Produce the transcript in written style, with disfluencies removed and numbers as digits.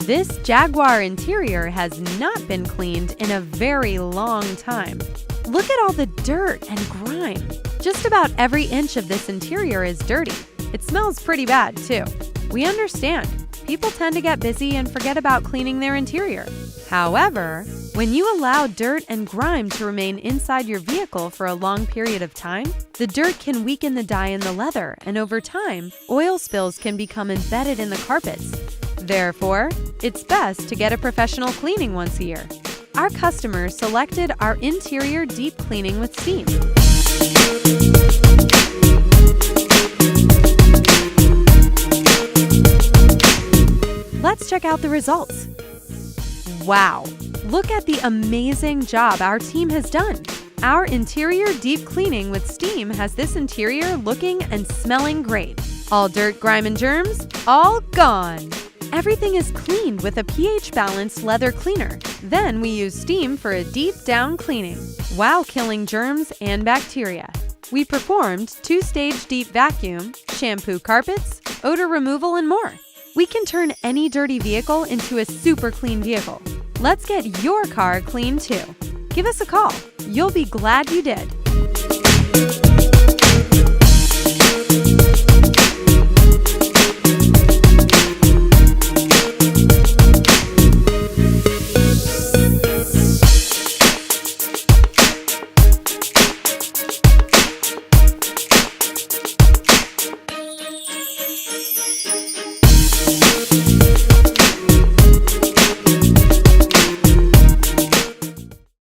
This Jaguar interior has not been cleaned in a very long time. Look at all the dirt and grime. Just about every inch of this interior is dirty. It smells pretty bad, too. We understand. People tend to get busy and forget about cleaning their interior. However, when you allow dirt and grime to remain inside your vehicle for a long period of time, the dirt can weaken the dye in the leather, and over time, oil spills can become embedded in the carpets. Therefore, it's best to get a professional cleaning once a year. Our customers selected our interior deep cleaning with steam. Let's check out the results. Wow! Look at the amazing job our team has done. Our interior deep cleaning with steam has this interior looking and smelling great. All dirt, grime, and germs, all gone. Everything is cleaned with a pH-balanced leather cleaner. Then we use steam for a deep down cleaning, while killing germs and bacteria. We performed 2-stage deep vacuum, shampoo carpets, odor removal, and more. We can turn any dirty vehicle into a super clean vehicle. Let's get your car clean too. Give us a call. You'll be glad you did.